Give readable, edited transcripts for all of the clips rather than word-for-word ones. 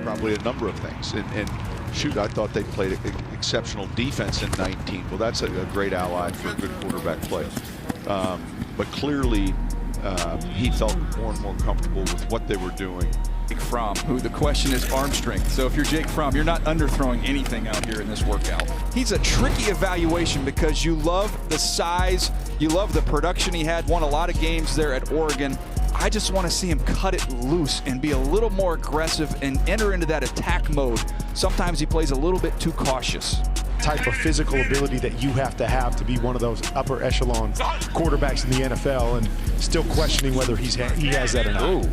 probably a number of things. And shoot, I thought they played exceptional defense in 19. Well, that's a great ally for good quarterback play. But clearly, he felt more and more comfortable with what they were doing. Fromm, who the question is arm strength. So if you're Jake Fromm, you're not underthrowing anything out here in this workout. He's a tricky evaluation because you love the size, you love the production he had, won a lot of games there at Oregon. I just want to see him cut it loose and be a little more aggressive and enter into that attack mode. Sometimes he plays a little bit too cautious. Type of physical ability that you have to be one of those upper echelon quarterbacks in the NFL, and still questioning whether he has that or not. Ooh.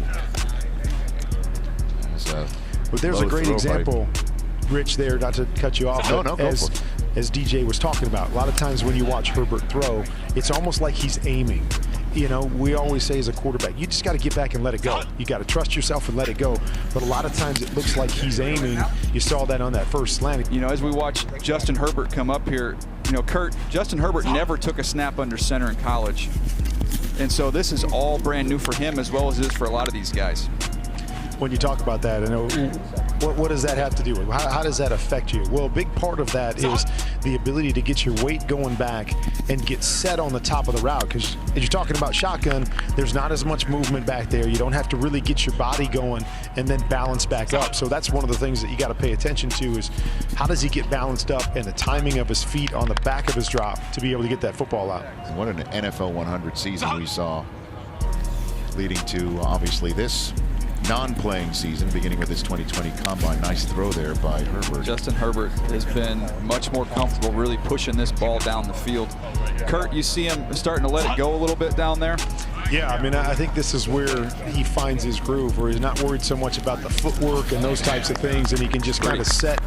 But there's a great example, Rich, there, not to cut you off, as DJ was talking about. A lot of times when you watch Herbert throw, it's almost like he's aiming. You know, we always say as a quarterback, you just got to get back and let it go. You got to trust yourself and let it go. But a lot of times it looks like he's aiming. You saw that on that first slant. You know, as we watch Justin Herbert come up here, you know, Kurt, Justin Herbert never took a snap under center in college. And so this is all brand new for him as well as it is for a lot of these guys. When you talk about that, what does that have to do with? How does that affect you? Well, a big part of that is the ability to get your weight going back and get set on the top of the route. Because as you're talking about shotgun, there's not as much movement back there. You don't have to really get your body going and then balance back up. So that's one of the things that you got to pay attention to is how does he get balanced up and the timing of his feet on the back of his drop to be able to get that football out. What an NFL 100 season we saw, leading to obviously this non-playing season, beginning with this 2020 Combine. Nice throw there by Herbert. Justin Herbert has been much more comfortable really pushing this ball down the field. Kurt, you see him starting to let it go a little bit down there? Yeah, I mean, I think this is where he finds his groove, where he's not worried so much about the footwork and those types of things, and he can just kind of set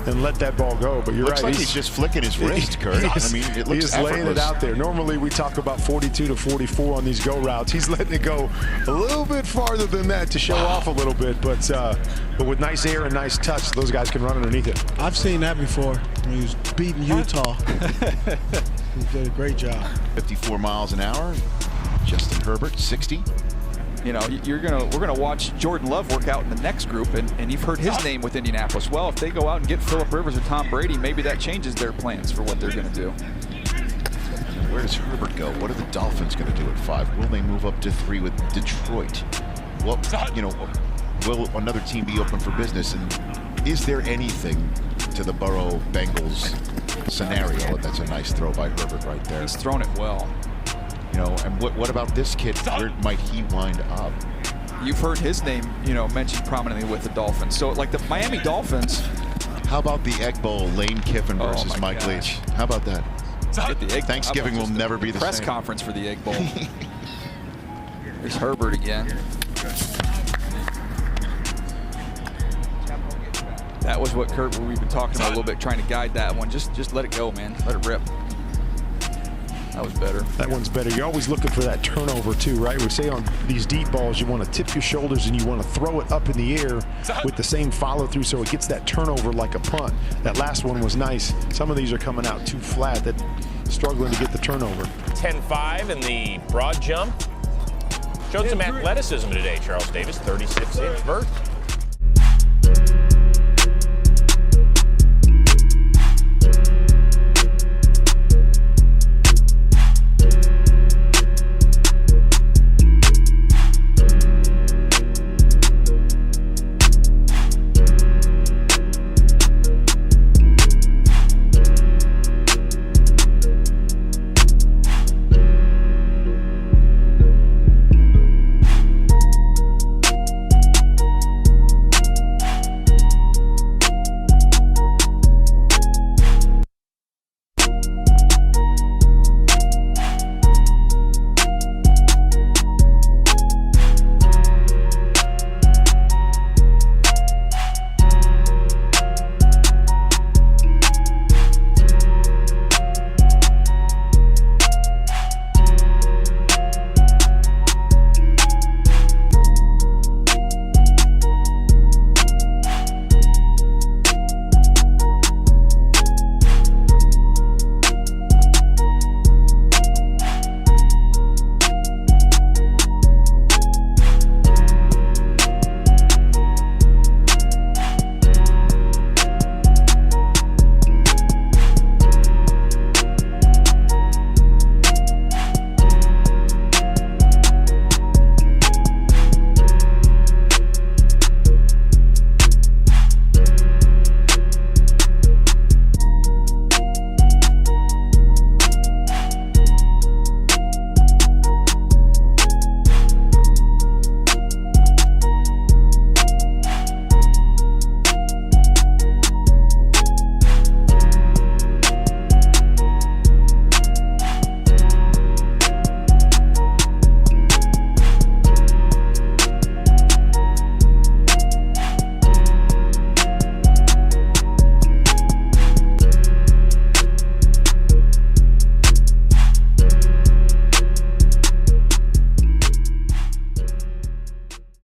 and let that ball go. But you're looks right. Like he's just flicking his wrist, Kurt. I mean, it looks he's laying it out there. Normally we talk about 42 to 44 on these go routes. He's letting it go a little bit farther than that to show off a little bit. But with nice air and nice touch, those guys can run underneath it. I've seen that before when he was beating Utah. He did a great job. 54 miles an hour. Justin Herbert, 60. You know, we're gonna watch Jordan Love work out in the next group, and you've heard his name with Indianapolis. Well, if they go out and get Phillip Rivers or Tom Brady, maybe that changes their plans for what they're gonna do. Where does Herbert go? What are the Dolphins gonna do at 5? Will they move up to 3 with Detroit? Well, you know, will another team be open for business? And is there anything to the Burrow Bengals scenario? That's a nice throw by Herbert right there. He's thrown it well. You know, and what about this kid? Where might he wind up? You've heard his name, you know, mentioned prominently with the Dolphins. So, like the Miami Dolphins. How about the Egg Bowl, Lane Kiffin versus Mike Leach? How about that? Thanksgiving will never be the press same. Conference for the Egg Bowl. There's Herbert again. That was what Kurt, we've been talking about a little bit, trying to guide that one. Just let it go, man. Let it rip. That was better. That one's better. You're always looking for that turnover too, right? We say on these deep balls, you want to tip your shoulders and you want to throw it up in the air with the same follow through so it gets that turnover like a punt. That last one was nice. Some of these are coming out too flat, that struggling to get the turnover. 10-5 in the broad jump. Showed some athleticism today, Charles Davis, 36-inch vert.